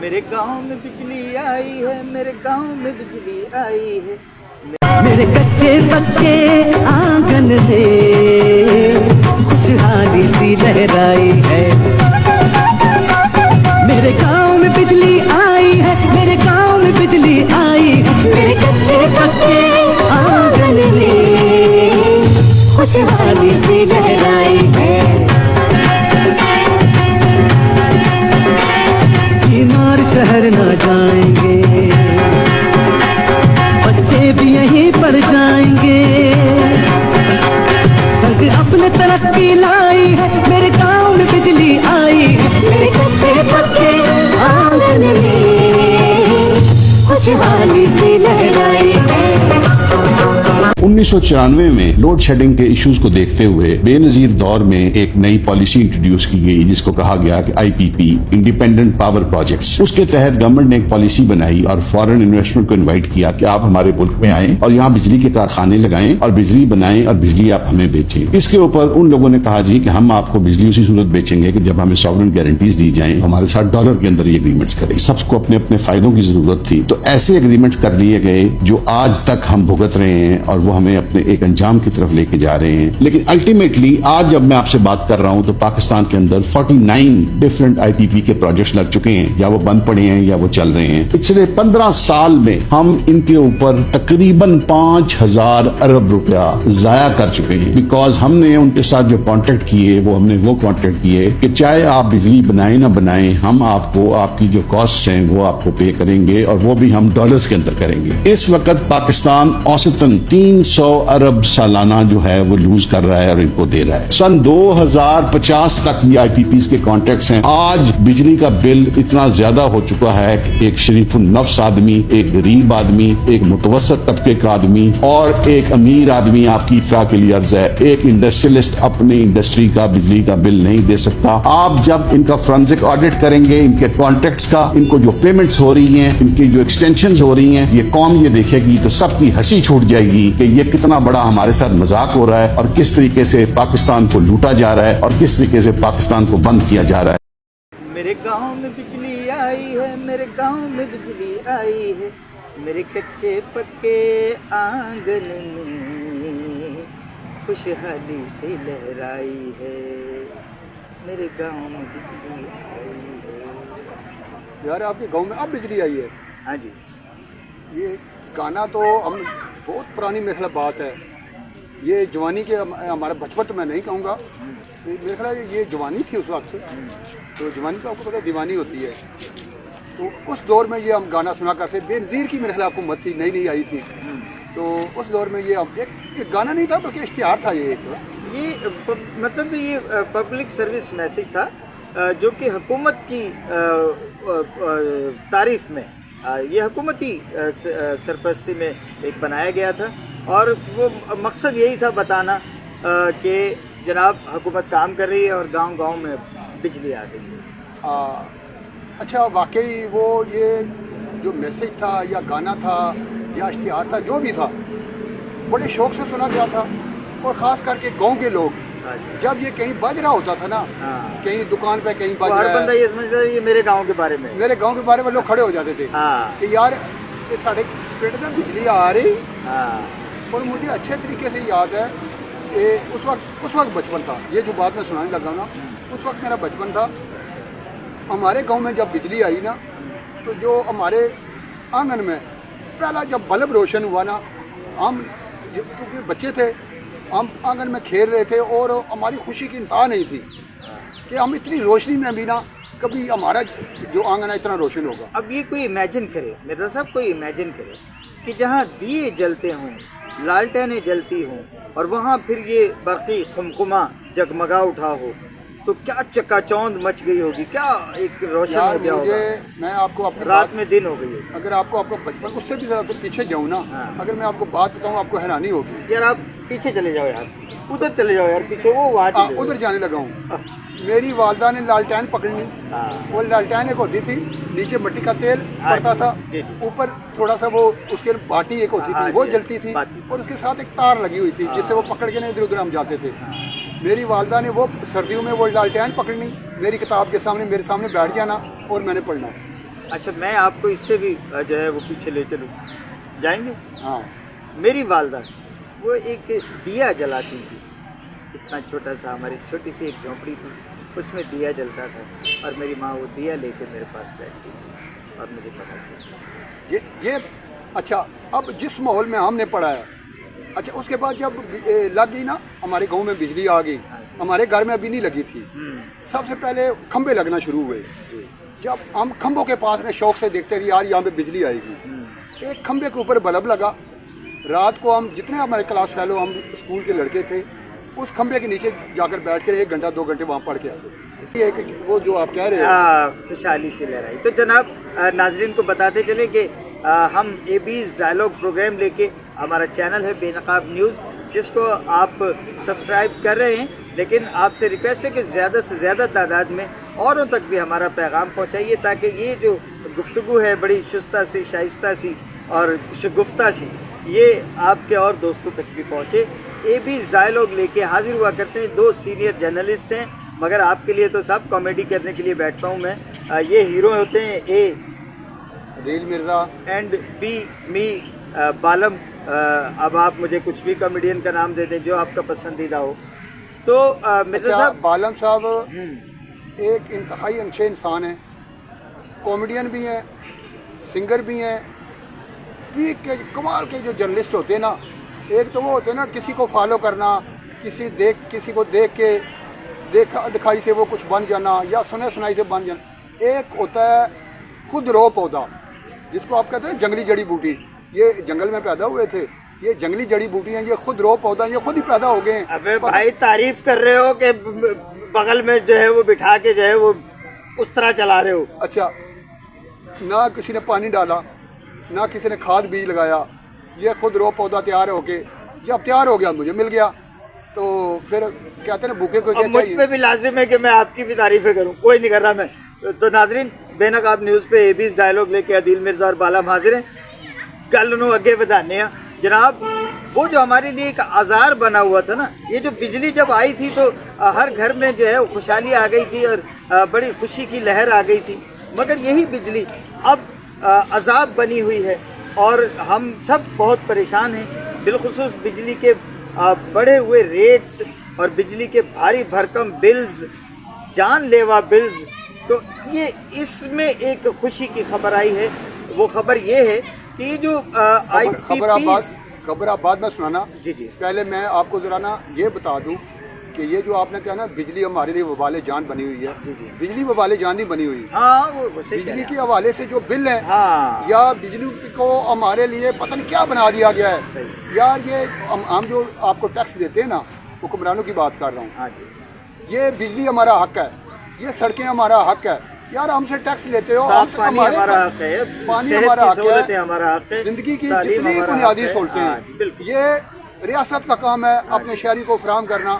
میرے گاؤں میں بجلی آئی ہے، میرے گاؤں میں بجلی آئی ہے، میرے کچے پکے آنگن میں خوشحالی سی لہرائی ہے، میرے گاؤں میں بجلی آئی ہے، میرے گاؤں میں بجلی آئی ہے، میرے کچے پکے آنگن میں خوشحالی سی لہرائی ہے، بیمار شہر نہ جائیں گے، بچے بھی یہیں پڑ جائیں گے، سرگ اپنے ترقی لائی ہے، میرے گاؤں میں بجلی آئی ہے، میرے کچے پکے آنگن میں خوشحالی سی لہرائی ہے۔ 1994 میں لوڈ شیڈنگ کے ایشوز کو دیکھتے ہوئے بے نظیر دور میں ایک نئی پالیسی انٹروڈیوس کی گئی جس کو کہا گیا کہ IPP انڈیپینڈنٹ پاور پروجیکٹس۔ اس کے تحت گورنمنٹ نے ایک پالیسی بنائی اور فارن انویسٹمنٹ کو انوائٹ کیا کہ آپ ہمارے ملک میں آئیں اور یہاں بجلی کے کارخانے لگائیں اور بجلی بنائیں اور بجلی آپ ہمیں بیچیں۔ اس کے اوپر ان لوگوں نے کہا جی کہ ہم آپ کو بجلی اسی صورت بیچیں گے کہ جب ہمیں سوورن گارنٹیز دی جائیں، ہمارے ساتھ ڈالر کے اندر یہ اگریمنٹس کریں۔ سب کو اپنے اپنے فائدوں کی ضرورت تھی تو ایسے اگریمنٹس کر لیے گئے جو آج تک ہم بھگت رہے ہیں اور وہ ہمیں اپنے ایک انجام کی طرف لے کے جا رہے ہیں۔ لیکن الٹیمیٹلی آج جب میں آپ سے بات کر رہا ہوں تو پاکستان کے اندر 49 ڈفرنٹ IPP کے پروجیکٹس لگ چکے ہیں، یا وہ بند پڑے ہیں یا وہ چل رہے ہیں۔ پچھلے 15 سال میں ہم ان کے اوپر تقریباً 5000 ارب روپیہ ضائع کر چکے ہیں، بیکاز ہم نے ان کے ساتھ جو کانٹیکٹ کیے ہم نے وہ کانٹیکٹ کیے کہ چاہے آپ بجلی بنائیں نہ بنائیں، ہم آپ کو آپ کی جو کاسٹ ہیں وہ آپ کو پے کریں گے اور وہ بھی ہم ڈالرز کے اندر کریں گے۔ اس وقت پاکستان اوسطاً 300 ارب سالانہ جو ہے وہ لوز کر رہا ہے اور ان کو دے رہا ہے۔ سن 2050 تک یہ IPPs کے کانٹیکٹس ہیں۔ آج بجلی کا بل اتنا زیادہ ہو چکا ہے کہ ایک شریف النفس آدمی، ایک غریب آدمی، ایک متوسط طبقے کا آدمی اور ایک امیر آدمی، آپ کی اطلاع کے لیے عرض ہے، ایک انڈسٹریلسٹ اپنی انڈسٹری کا بجلی کا بل نہیں دے سکتا۔ آپ جب ان کا فرانزک آڈٹ کریں گے، ان کے کانٹیکٹس کا، ان کو جو پیمنٹس ہو رہی ہیں، ان کی جو ایکسٹینشنز ہو رہی ہیں، یہ قوم یہ دیکھے گی تو سب کی ہنسی چھوٹ جائے گی کہ یہ کتنا بڑا ہمارے ساتھ مذاق ہو رہا ہے اور کس طریقے سے پاکستان کو لوٹا جا رہا ہے اور کس طریقے سے پاکستان کو بند کیا جا رہا ہے۔ میرے گاؤں میں بجلی آئی ہے، میرے گاؤں میں بجلی آئی ہے، میرے کچے پکے آنگن میں خوشحالی سی لہرائی ہے، میرے گاؤں میں بجلی آئی ہے۔ یار آپ کے گاؤں میں اب بجلی آئی ہے؟ ہاں جی، یہ گانا تو ہم بہت پرانی میرے خیال بات ہے، یہ جوانی کے ہمارا بچپن تو میں نہیں کہوں گا، میرے خیال یہ جوانی تھی اس وقت، تو جوانی کا آپ کو پتہ دیوانی ہوتی ہے، تو اس دور میں یہ ہم گانا سنا کرتے، بے نظیر کی میرے خیال حکومت تھی، نئی نئی آئی تھی، تو اس دور میں یہ ایک گانا نہیں تھا بلکہ اشتہار تھا، یہ مطلب یہ پبلک سروس میسج تھا جو کہ حکومت کی تعریف میں، یہ حکومتی سرپرستی میں ایک بنایا گیا تھا، اور وہ مقصد یہی تھا بتانا کہ جناب حکومت کام کر رہی ہے اور گاؤں گاؤں میں بجلی آ گئی ہے۔ اچھا، واقعی وہ یہ جو میسج تھا یا گانا تھا یا اشتہار تھا جو بھی تھا، بڑے شوق سے سنا گیا تھا، اور خاص کر کے گاؤں کے لوگ جب یہ کہیں بج رہا ہوتا تھا نا، کہیں دکان پہ کہیں بج ہر رہا بندہ ہے، یہ سمجھتا ہے یہ میرے گاؤں کے بارے میں، میرے گاؤں کے بارے میں لوگ کھڑے ہو جاتے تھے کہ یار یہ ساڑھے پنڈ میں بجلی آ رہی۔ اور مجھے اچھے طریقے سے یاد ہے کہ اس وقت بچپن تھا، یہ جو بات میں سنانے لگا نا، اس وقت میرا بچپن تھا۔ ہمارے گاؤں میں جب بجلی آئی نا، تو جو ہمارے آنگن میں پہلا جب بلب روشن ہوا نا، ہم کیونکہ بچے تھے، ہم آنگن میں کھیل رہے تھے اور ہماری خوشی کی انتہا نہیں تھی کہ ہم اتنی روشنی میں بھی نا کبھی ہمارا جو آنگن ہے اتنا روشن ہوگا۔ اب یہ کوئی امیجن کرے، مرزا صاحب کوئی امیجن کرے کہ جہاں دیے جلتے ہوں، لالٹینیں جلتی ہوں، اور وہاں پھر یہ برقی خمخمہ جگمگا اٹھا ہو، تو کیا چکا چوند مچ گئی ہوگی، کیا ایک روشن ہو گیا ہوگا، میں آپ کو اپنی رات میں دن ہو گئی ہوگی۔ اگر آپ کو بچپن اس سے بھی ذرا تو پیچھے جاؤں نا، اگر میں آپ کو بات بتاؤں آپ کو حیرانی ہوگی۔ یار آپ پیچھے چلے جاؤ، یار ادھر چلے جاؤ، یار پیچھے وہ وہاں چلے جاؤ۔ ادھر جانے لگا ہوں۔ میری والدہ نے لالٹین پکڑنی، وہ لالٹین ایک ہوتی تھی، نیچے مٹی کا تیل پڑتا تھا، اوپر تھوڑا سا وہ اس کے باٹی ایک ہوتی تھی وہ جلتی تھی، اور اس کے ساتھ ایک تار لگی ہوئی تھی جس سے وہ پکڑ کے ادھر ادھر ہم جاتے تھے۔ میری والدہ نے وہ سردیوں میں وہ لالٹین پکڑنی، میری کتاب کے سامنے میرے سامنے بیٹھ جانا اور میں نے پڑھنا۔ اچھا میں آپ کو اس سے بھی جو ہے وہ پیچھے لے چلوں، جائیں گے؟ ہاں میری والدہ وہ ایک دیا جلاتی تھی، اتنا چھوٹا سا، ہماری چھوٹی سی ایک جھونپڑی تھی، اس میں دیا جلتا تھا، اور میری ماں وہ دیا لے کے میرے پاس بیٹھتی تھی اور مجھے پڑھاتی تھی۔ یہ اچھا اب جس ماحول میں ہم نے پڑھا ہے، اچھا اس کے بعد جب لگ گئی نا ہمارے گاؤں میں بجلی آ گئی، ہمارے گھر میں ابھی نہیں لگی تھی، سب سے پہلے کھمبے لگنا شروع ہوئے، جب ہم کھمبوں کے پاس میں شوق سے دیکھتے تھے یار یہاں پہ بجلی آئے گی، ایک کھمبے کے اوپر بلب لگا، رات کو ہم جتنے ہمارے کلاس فیلو ہم اسکول کے لڑکے تھے اس کھمبے کے نیچے جا کر بیٹھ کر 1 گھنٹہ 2 گھنٹے وہاں پڑھ کے آتے، اسی ایک وہ جو آپ کہہ رہے ہیں خوشحالی سے لہرائی۔ تو جناب ناظرین کو بتاتے چلیں کہ ہم AB's ڈائلاگ پروگرام لے کے، ہمارا چینل ہے بے نقاب نیوز، جس کو آپ سبسکرائب کر رہے ہیں، لیکن آپ سے ریکویسٹ ہے کہ زیادہ سے زیادہ تعداد میں اوروں تک بھی ہمارا پیغام پہنچائیے، تاکہ یہ جو گفتگو ہے بڑی شستہ سی، شائستہ سی اور شگفتہ سی، یہ آپ کے اور دوستوں تک بھی پہنچے۔ AB's ڈائلاگ لے کے حاضر ہوا کرتے ہیں، 2 سینئر جرنلسٹ ہیں، مگر آپ کے لیے تو سب کامیڈی کرنے کے لیے بیٹھتا ہوں میں۔ یہ ہیرو ہوتے ہیں A Adeel Mirza and B می بالم۔ اب آپ مجھے کچھ بھی کامیڈین کا نام دے دیں جو آپ کا پسندیدہ ہو۔ تو مرزا اچھا صاحب، بالم صاحب ایک انتہائی اچھے انسان ہیں، کامیڈین بھی ہیں، سنگر بھی ہیں، پیک کے کمال کے جو جرنلسٹ ہوتے ہیں نا، ایک تو وہ ہوتے ہیں نا کسی کو فالو کرنا، کسی کو دیکھ کے دیکھا دکھائی سے وہ کچھ بن جانا یا سنے سنائی سے بن جانا، ایک ہوتا ہے خود رو پودا جس کو آپ کہتے ہیں جنگلی جڑی بوٹی، یہ جنگل میں پیدا ہوئے تھے، یہ جنگلی جڑی بوٹی ہیں، یہ خود رو پودا، یہ خود ہی پیدا ہو گئے ہیں۔ ابے بھائی تعریف کر رہے ہو کہ بغل میں جو ہے وہ بٹھا کے جو ہے وہ اس طرح چلا رہے ہو؟ اچھا نہ کسی نے پانی ڈالا، نہ کسی نے کھاد بیج لگایا، یہ خود رو پودا تیار ہو کے جب تیار ہو گیا مجھے مل گیا، تو پھر کہتے ہیں بھوکے کو کیا مجھ چاہیے۔ پہ بھی لازم ہے کہ میں آپ کی بھی تعریفیں کروں، کوئی نہیں کر رہا میں۔ تو ناظرین بے نقاب نیوز پہ AB's ڈائلاگ لے کے عدیل مرزا اور بالم حاضر ہیں۔ گل نو اگے ودھانے ہیں جناب۔ وہ جو ہمارے لیے ایک آزار بنا ہوا تھا نا، یہ جو بجلی جب آئی تھی تو ہر گھر میں جو ہے خوشحالی آ گئی تھی اور بڑی خوشی کی لہر آ گئی تھی، مگر یہی بجلی اب عذاب بنی ہوئی ہے اور ہم سب بہت پریشان ہیں، بالخصوص بجلی کے بڑھے ہوئے ریٹس اور بجلی کے بھاری بھرکم بلز، جان لیوا بلز۔ تو یہ اس میں ایک خوشی کی خبر آئی ہے، وہ خبر یہ ہے کہ یہ جو خبر آباد میں سنانا، جی جی پہلے میں آپ کو ذرا نا یہ بتا دوں کہ یہ جو آپ نے کہا نا بجلی ہمارے لیے وبال جان بنی ہوئی ہے، بجلی وبال جان نہیں بنی ہوئی، ہاں وہ بجلی کے حوالے سے جو بل ہیں ہاں یا بجلی کو ہمارے لیے پتہ نہیں کیا بنا دیا گیا ہے یار۔ یہ ہم جو آپ کو ٹیکس دیتے ہیں نا، حکمرانوں کی بات کر رہا ہوں، ہاں جی، یہ بجلی ہمارا حق ہے، یہ سڑکیں ہمارا حق ہے یار، ہم سے ٹیکس لیتے ہو، صاف پانی ہمارا حق ہے، پانی ہمارا حق سہولتیں ہمارا حق ہے، ہے، زندگی کی تعلیم جتنی ہمارا بنیادی حق ہے، سہولتیں ہاں، ہیں بالکل۔ یہ ریاست کا کام ہے اپنے شہری کو فراہم کرنا،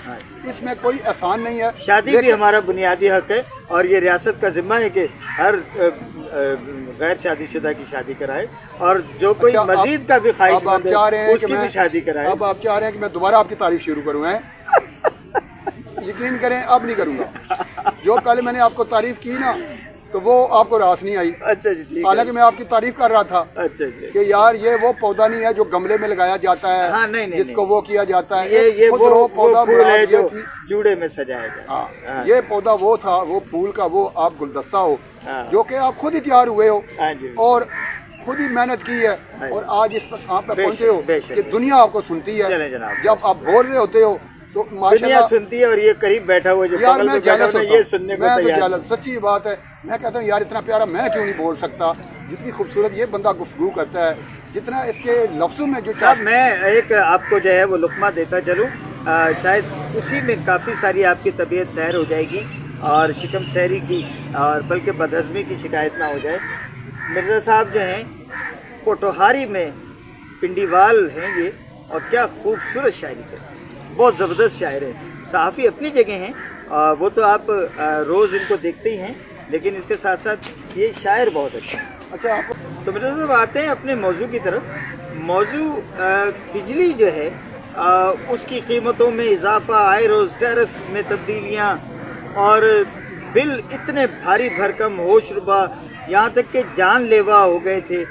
اس میں کوئی احسان نہیں ہے۔ شادی بھی ہمارا بنیادی حق ہے اور یہ ریاست کا ذمہ ہے کہ ہر غیر شادی شدہ کی شادی کرائے، اور جو کوئی اچھا، مزید کا بھی خواہش اب آپ مند ہے چاہ رہے ہیں اس کہ کی بھی میں شادی کرائے۔ اب آپ چاہ رہے ہیں کہ میں دوبارہ آپ کی تعریف شروع کروں، ہیں یقین کریں اب نہیں کروں گا، جو پہلے میں نے آپ کو تعریف کی نا تو وہ آپ کو راس نہیں آئی، اچھا جی ٹھیک ہے، حالانکہ میں آپ کی تعریف کر رہا تھا اچھا جی، کہ یار یہ وہ پودا نہیں ہے جو گملے میں لگایا جاتا ہاں، ہے، نہیں، جس کو وہ کیا جاتا ہے، یہ خود وہ رو پودا پھول بنا ہے دیا جو تھی۔ جوڑے میں سجایا جائے۔ ہاں یہ پودا وہ تھا، وہ پھول کا وہ آپ گلدستہ ہو ہاں۔ جو کہ آپ خود ہی تیار ہوئے ہو ہاں جی، اور خود ہی محنت کی ہے اور آج اس مقام پہ بے پہنچے شک، ہو بے شک، کہ دنیا آپ کو سنتی ہے۔ چلیں جناب، جب آپ بول رہے ہوتے ہو تو دنیا ماشاءاللہ سنتی ہے اور یہ قریب بیٹھا ہوا جو یار بغل میں میں بیٹھا جالس ہوا ہوتا یہ ہوں، سننے کو میں تو تیار نہیں۔ جالس، سچی بات ہے، میں کہتا ہوں یار اتنا پیارا میں کیوں نہیں بول سکتا، جتنی خوبصورت یہ بندہ گفتگو کرتا ہے، جتنا اس کے لفظوں میں جو صاحب میں ایک آپ کو جو ہے وہ لقمہ دیتا چلوں، شاید اسی میں کافی ساری آپ کی طبیعت سیر ہو جائے گی اور شکم سیری کی اور بلکہ بدہضمی کی شکایت نہ ہو جائے۔ مرزا صاحب جو ہیں پوٹوہاری میں پنڈیوال ہیں یہ، اور کیا خوبصورت شاعری کرتے ہیں، بہت زبردست شاعر ہیں، صحافی اپنی جگہ ہیں، وہ تو آپ روز ان کو دیکھتے ہی ہیں، لیکن اس کے ساتھ ساتھ یہ شاعر بہت اچھا ہے۔ اچھا آپ تو مرزا صاحب آتے ہیں اپنے موضوع کی طرف۔ موضوع بجلی جو ہے اس کی قیمتوں میں اضافہ، آئے روز ٹیرف میں تبدیلیاں اور بل اتنے بھاری بھرکم ہوش ربا यहाँ तक कि जान लेवा हो गए थे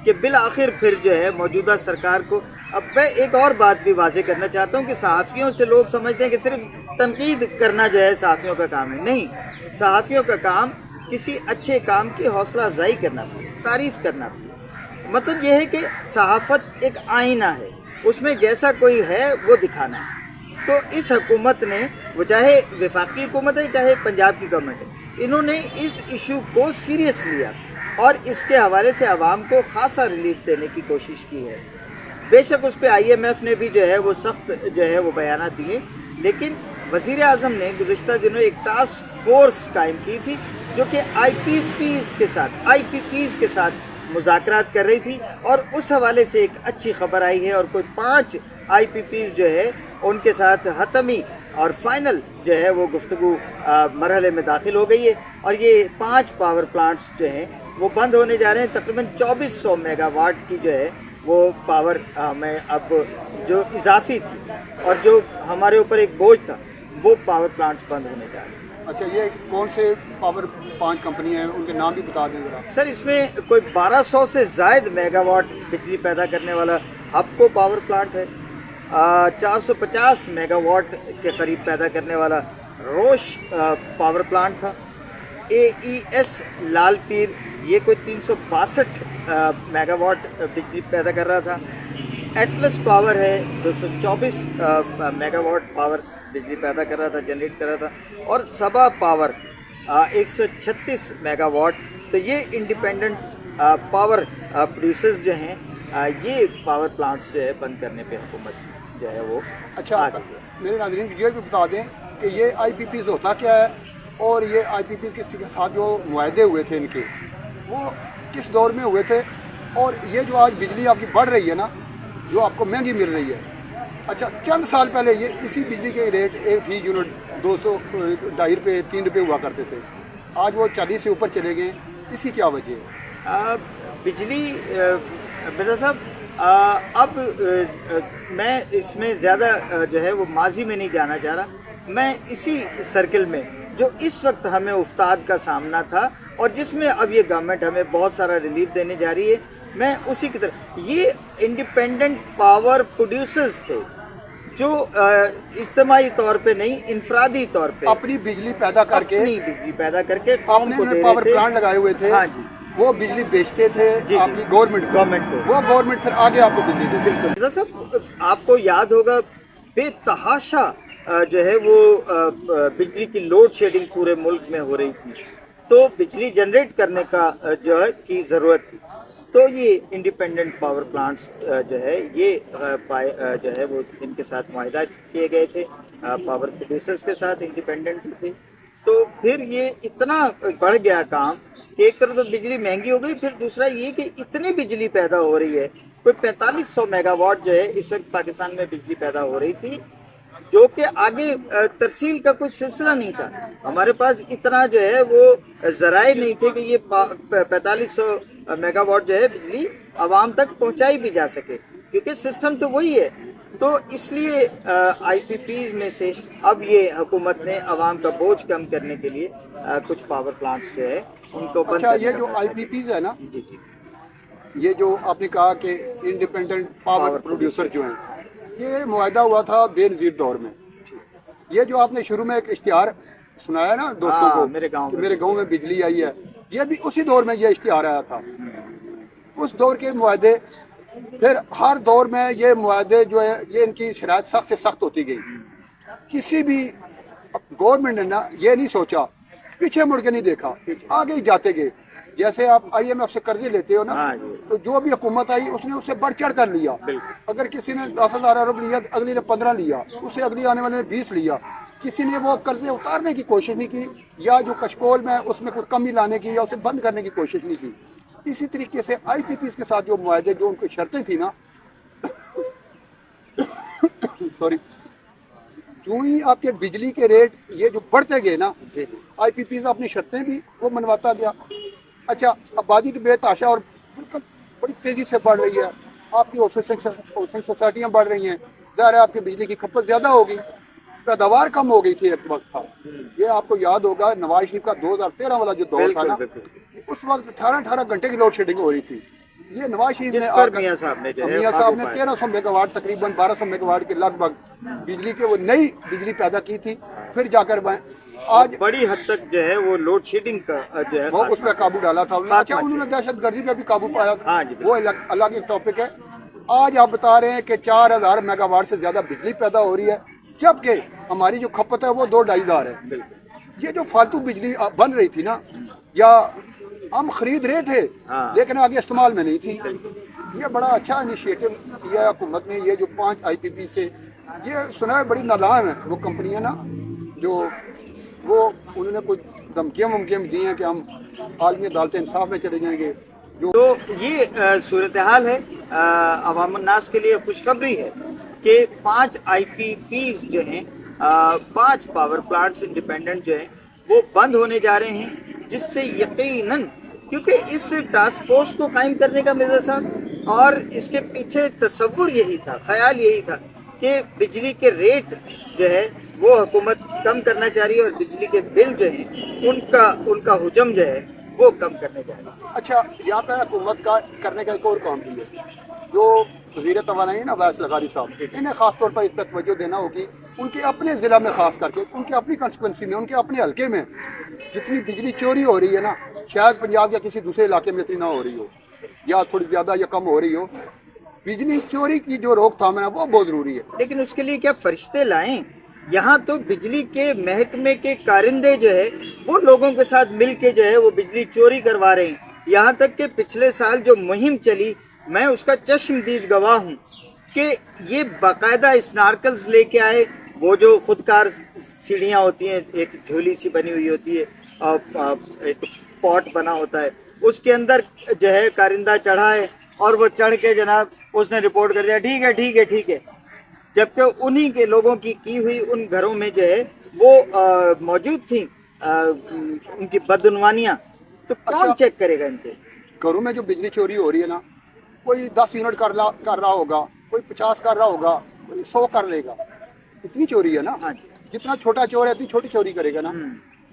कि बिलाखिर फिर जो है मौजूदा सरकार को। अब मैं एक और बात भी वाज़ेह करना चाहता हूँ कि सहाफ़ियों से लोग समझते हैं कि सिर्फ तनकीद करना जो है सहाफ़ियों का काम है। नहीं, सहाफ़ियों का काम किसी अच्छे काम की हौसला अफजाई करना भी, तारीफ़ करना भी। मतलब यह है कि सहाफ़त एक आईना है, उसमें जैसा कोई है वो दिखाना है। तो इस हुकूमत ने, वो चाहे वफाकी हुकूमत है चाहे पंजाब की गवर्नमेंट है, इन्होंने इस इशू को सीरियस लिया और इसके हवाले से आवाम को खासा रिलीफ देने की कोशिश की है। बेशक उस पर IMF ने भी जो है वो सख्त जो है वो बयान दिए, लेकिन वज़ीर आज़म ने गुज़िश्ता दिनों एक टास्क फोर्स कायम की थी जो कि IPPs के साथ मुज़ाकरात कर रही थी, और उस हवाले से एक अच्छी खबर आई है और कोई 5 IPPs जो है उनके साथ हतमी और फाइनल जो है वो गुफ्तगू मरहले में दाखिल हो गई है। और ये 5 पावर प्लांट्स जो हैं वो बंद होने जा रहे हैं। तकरीबन 2400 मेगावाट की जो है वो पावर में अब जो इजाफी थी और जो हमारे ऊपर एक बोझ था वो पावर प्लांट्स बंद होने जा रहे हैं। अच्छा, ये कौन से पावर 5 कंपनियां हैं, उनके नाम भी बता दें ज़रा। सर, इसमें कोई 1200 से ज़ायद मेगावाट बिजली पैदा करने वाला हबको पावर प्लांट है, 450 मेगावाट के करीब पैदा करने वाला रोश पावर प्लांट था, AES लालपीर ये कोई 362 मेगावाट बिजली पैदा कर रहा था, एटलस पावर है 224 मेगावाट पावर बिजली पैदा कर रहा था, जनरेट कर रहा था, और सबा पावर 136 मेगावाट। तो ये इंडिपेंडेंट पावर प्रोड्यूसर्स जो हैं ये पावर प्लांट्स जो है बंद करने पे हुकूमत जो है वो अच्छा मेरे नाज़रीन ये भी बता दें कि ये IPPs होता क्या है और ये IPPs के साथ जो मुआहदे हुए थे इनके वो किस दौर में हुए थे, और ये जो आज बिजली आपकी बढ़ रही है ना, जो आपको महंगी मिल रही है। अच्छा, चंद साल पहले ये इसी बिजली के रेट 1 यूनिट 200 2.5 रुपये 3 रुपये हुआ करते थे, आज वो 40 से ऊपर चले गए। इसकी क्या वजह है? बिजली मिर्ज़ा साहब, अब मैं इसमें ज़्यादा जो है वो माजी में नहीं जाना चाह रहा। मैं इसी सर्कल में जो इस वक्त हमें उफ्ताद का सामना था और जिसमें अब ये गवर्नमेंट हमें बहुत सारा रिलीफ देने जा रही है, मैं उसी की तरफ, ये इंडिपेंडेंट पावर प्रोड्यूसर्स थे जो इज्तिमाई तौर पे नहीं, इनफरादी तौर पे अपनी बिजली पैदा करके आपने पावर प्लांट लगाए हुए थे। हाँ जी, वो बिजली बेचते थे आपकी गवर्नमेंट को, वो गवर्नमेंट फिर आगे आपको बिजली देती। बिल्कुल साहब, आपको याद होगा बेतहाशा जो है वो बिजली की लोड शेडिंग पूरे मुल्क में हो रही थी, तो बिजली जनरेट करने का जो है की ज़रूरत थी। तो ये इंडिपेंडेंट पावर प्लांट्स जो है ये जो है वो इनके साथ मुआहदा किए गए थे, पावर प्रोड्यूसर्स के साथ इंडिपेंडेंट थे। तो फिर ये इतना बढ़ गया काम कि एक तरफ तो बिजली महंगी हो गई, फिर दूसरा ये कि इतनी बिजली पैदा हो रही है, कोई 4500 मेगावाट जो है इस वक्त पाकिस्तान में बिजली पैदा हो रही थी, जो कि आगे तरसील का कोई सिलसिला नहीं था। हमारे पास इतना जो है वो ज़राए नहीं थे कि ये 4500 मेगावाट जो है बिजली आवाम तक पहुंचाई भी जा सके, क्योंकि सिस्टम तो वही है। तो इसलिए IPPs में से अब ये हुकूमत ने आवाम का बोझ कम करने के लिए कुछ पावर प्लांट्स जो है उनको बंद। अच्छा, ये जो IPPs है ना, जी जी, ये जो आपने कहा कि इंडिपेंडेंट पावर प्रोड्यूसर जो हैं, ये मुआहदा हुआ था बेनज़ीर दौर में। ये जो आपने शुरू में एक इश्तिहार सुनाया ना दोस्तों को, मेरे गांव में बिजली आई है, ये भी उसी दौर में ये इश्तिहार आया था। उस दौर के मुआहदे, फिर हर दौर में ये मुआहदे जो है ये इनकी शराइत सख्त से सख्त होती गई। किसी भी गवर्नमेंट ने ना ये नहीं सोचा, पीछे मुड़ के नहीं देखा, आगे ही जाते गए। जैसे आप IMF से कर्जे लेते हो ना, तो जो भी हुकूमत आई उसने उससे बढ़ चढ़ कर लिया। अगर किसी ने 10,000 अरब लिया, अगली ने 15 लिया, उससे अगली आने वाले ने 20 लिया। किसी ने वो कर्जे उतारने की कोशिश नहीं की, या जो कशकोल में उसमें कोई कमी लाने की या उसे बंद करने की कोशिश नहीं की। इसी तरीके से IPPs के साथ जो मुआहदे, जो उनकी शर्तें थी ना सॉरी, जो ही आपके बिजली के रेट ये जो बढ़ते गए ना, IPPs अपनी शर्तें भी वो मनवाता गया। अच्छा, आबादी की बेतहाशा और बड़ी तेज़ी से बढ़ रही है, आपकी हाउसिंग सोसाइटियाँ बढ़ रही हैं, ज़ाहिर है आपकी बिजली की खपत ज़्यादा होगी, पैदावार कम हो गई थी एक वक्त था। ये आपको याद होगा नवाज शरीफ का 2013 वाला जो दौर था ना, उस वक्त 18 घंटे की लोड शेडिंग हो रही थी। ये नवाज शरीफ जिस ने पर आकर मियां साहब ने जो है मियां साहब ने काबू 1300 मेगावाट तकरीबन 1200 मेगावाट के लगभग बिजली के वो नई बिजली पैदा की थी। फिर जाकर आज बड़ी हद तक जो है वो लोड शेडिंग का जो है वो उस पर काबू डाला था उन्होंने। अच्छा, उन्होंने दहशत गर्दी पे भी काबू पाया था, हाँ जी, वो अलग एक टॉपिक है। आज आप बता रहे हैं कि 4000 मेगावाट से ज्यादा बिजली पैदा हो रही है, जबकि हमारी जो खपत है वो 2-2.5 है। ये जो फालतू बिजली बन रही थी ना, या हम खरीद रहे थे लेकिन आगे इस्तेमाल में नहीं थी। ये बड़ा अच्छा इनिशिएटिव किया है हुकूमत ने। ये जो 5 IPP से ये सुना है बड़ी नालायम है वो कंपनियां ना, जो वो उन्होंने कुछ धमकियाँ वमकियाँ दी हैं कि हम आलमी अदालत इंसाफ में चले जाएंगे। जो तो ये सूरत हाल है। अवाम उन्नास के लिए खुशखबरी है कि 5 IPPs जो हैं 5 पावर प्लांट्स इंडिपेंडेंट जो हैं वो बंद होने जा रहे हैं, जिससे यकीनन, क्योंकि इस टास्क फोर्स को कायम करने का मिर्जा साहब और इसके पीछे तसव्वुर यही था, ख्याल यही था कि बिजली के रेट जो है वो हुकूमत कम करना चाह रही है और बिजली के बिल जो है उनका हुजम जो है वो कम करने जा रही है। अच्छा, यहाँ पे हुकूमत का करने का एक और काम भी है। जो वज़ीर तवानाई ना अब्बास लगारी साहब, इन्हें खास तौर पर इस पर तवज्जो देना होगी। उनके अपने ज़िला में खास करके, उनके अपनी कंस्टिट्यूंसी में, उनके अपने हल्के में जितनी बिजली चोरी हो रही है ना, शायद पंजाब या किसी दूसरे इलाके में इतनी ना हो रही हो, या थोड़ी ज़्यादा या कम हो रही हो। बिजली चोरी की जो रोकथाम है वो बहुत ज़रूरी है। लेकिन उसके लिए क्या फरिश्ते लाएं? यहाँ तो बिजली के महकमे के कारिंदे जो है वो लोगों के साथ मिल के जो है वो बिजली चोरी करवा रहे हैं। यहाँ तक कि पिछले साल जो मुहिम चली, मैं उसका चश्मदीद गवाह हूँ कि ये बाकायदा स्नार्कल्स लेके आए, वो जो खुदकार सीढ़ियाँ होती हैं, एक झोली सी बनी हुई होती है और एक पॉट बना होता है, उसके अंदर जो है कारिंदा चढ़ा है और वो चढ़ के जनाब उसने रिपोर्ट कर दिया, ठीक है ठीक है ठीक है, जबकि उन्हीं के लोगों की हुई उन घरों में जो है वो मौजूद थी उनकी बदनवानियाँ। तो कौन चेक करेगा इनके घरों में जो बिजली चोरी हो रही है ना, कोई 10 यूनिट कर रहा होगा, कोई 50 कर रहा होगा, कोई 100 कर लेगा। इतनी चोरी है ना, जितना छोटा चोर है इतनी छोटी चोरी करेगा ना।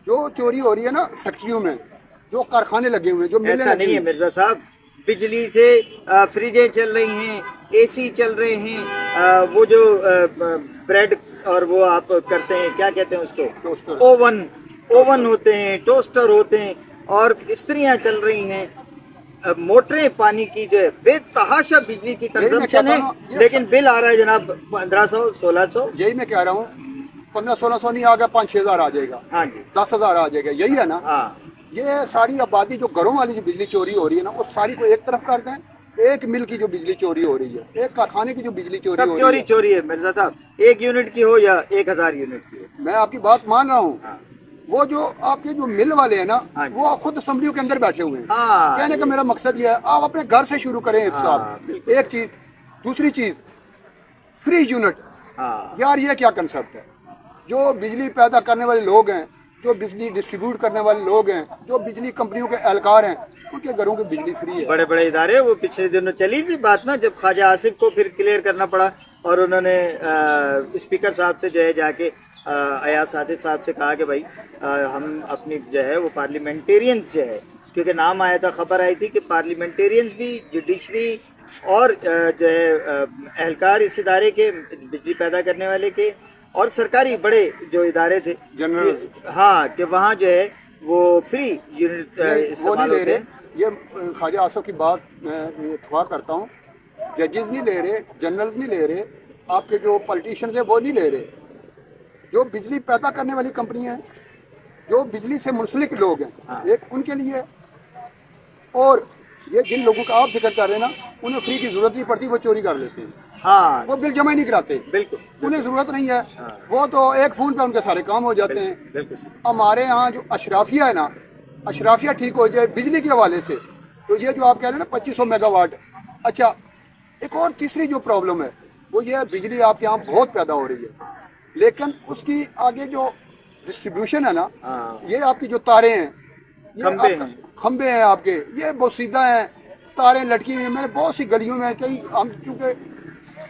जो चोरी हो रही है ना फैक्ट्रियों में, जो कारखाने लगे हुए हैं, जो मिलें ऐसा नहीं है मिर्जा साहब, बिजली से फ्रिजें चल रही हैं, AC चल रहे हैं, वो जो ब्रेड और वो आप करते हैं, क्या कहते हैं उसको, ओवन होते हैं, टोस्टर होते हैं, और स्त्रियां चल रही हैं, मोटरें पानी की जो है बेतहाशा बिजली की कंजम्पशन है, लेकिन बिल आ रहा है जनाब 1500-1600। यही मैं कह रहा हूँ, 1500-1600 नहीं आ गया, 5-6 आ जाएगा, हाँ जी, 10,000 आ जाएगा। यही है ना। हाँ, ये सारी आबादी जो घरों वाली जो बिजली चोरी हो रही है ना, वो सारी को एक तरफ कर दें। एक मिल की जो बिजली चोरी हो रही है, एक कारखाने की जो बिजली चोरी हो रही है, चोरी है मिर्जा साहब, 1 यूनिट की हो या 1000 यूनिट की हो। मैं आपकी बात मान रहा हूँ। वो जो आपके जो मिल वाले हैं ना, वो खुद असम्बलियों के अंदर बैठे हुए हैं। कहने का मेरा मकसद ये है, आप अपने घर से शुरू करें साहब। एक चीज, दूसरी चीज, फ्री यूनिट। यार ये क्या कंसेप्ट है? जो बिजली पैदा करने वाले लोग हैं, जो बिजली डिस्ट्रीब्यूट करने वाले लोग हैं, जो बिजली कंपनियों के एहलकार हैं, उनके घरों की बिजली फ्री है। बड़े बड़े इदारे, वो पिछले दिनों चली थी बात ना, जब ख्वाजा आसिफ को फिर क्लियर करना पड़ा और उन्होंने स्पीकर साहब से जो है जाके अयाज सादिक साहब से कहा कि भाई हम अपनी जो है वो पार्लियामेंटेरियंस जो है, क्योंकि नाम आया था, खबर आई थी कि पार्लियामेंटेरियंस भी जुडिशरी और जो है एहलकार इस इदारे के, बिजली पैदा करने वाले के, और सरकारी बड़े जो इदारे थे जनरल, हाँ, कि वहाँ जो है वो फ्री यूनिट वो नहीं ले रहे। ये ख्वाजा आसिफ की बात मैं इत्तफाक करता हूँ। जजेस नहीं ले रहे, जनरल्स नहीं ले रहे, आपके जो पॉलिटिशियंस है वो नहीं ले रहे। जो बिजली पैदा करने वाली कंपनियां हैं, जो बिजली से मुंसलिक लोग हैं, एक उनके लिए, और ये जिन लोगों का आप जिक्र कर रहे हैं ना, उन्हें फ्री की जरूरत नहीं पड़ती, वो चोरी कर लेते हैं। हाँ, वो बिल जमा ही नहीं कराते, बिल्कुल, उन्हें जरूरत नहीं है। वो तो एक फोन पे उनके सारे काम हो जाते हैं। हमारे यहाँ जो अशराफिया है ना, अशराफिया ठीक हो जाए बिजली के हवाले से, तो ये जो आप कह रहे हैं ना 2500 मेगावाट। अच्छा, एक और तीसरी जो प्रॉब्लम है वो ये है, बिजली आपके यहाँ बहुत पैदा हो रही है, लेकिन उसकी आगे जो डिस्ट्रीब्यूशन है ना, ये आपकी जो तारे हैं, ये खंबे हैं आपके, ये बहुत सीधा हैं, तारें लटकी हुई हैं। मैंने बहुत सी गलियों में, कई हम चूँकि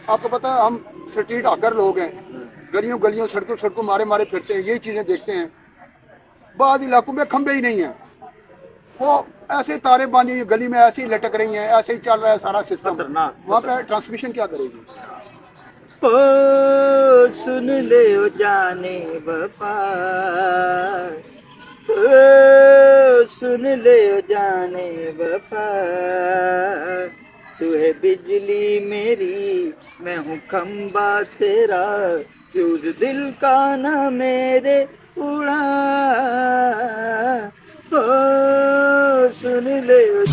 आपको पता है हम स्ट्रीट आकर लोग हैं, गलियों सड़कों मारे फिरते हैं, यही चीज़ें देखते हैं। बाद इलाकों में खंबे ही नहीं हैं, वो ऐसे तारे बांधी हुई गली में ऐसे ही लटक रही हैं, ऐसे ही चल रहा है सारा सिस्टम। वहाँ पे ट्रांसमिशन क्या करेगी? ओ सुन ले ओ जाने वफा, ओ सुन ले ओ जाने वफा, तू है बिजली मेरी मैं हूँ खंबा तेरा, फ्यूज दिल का ना मेरे उड़ा, ओ सुन ले ओ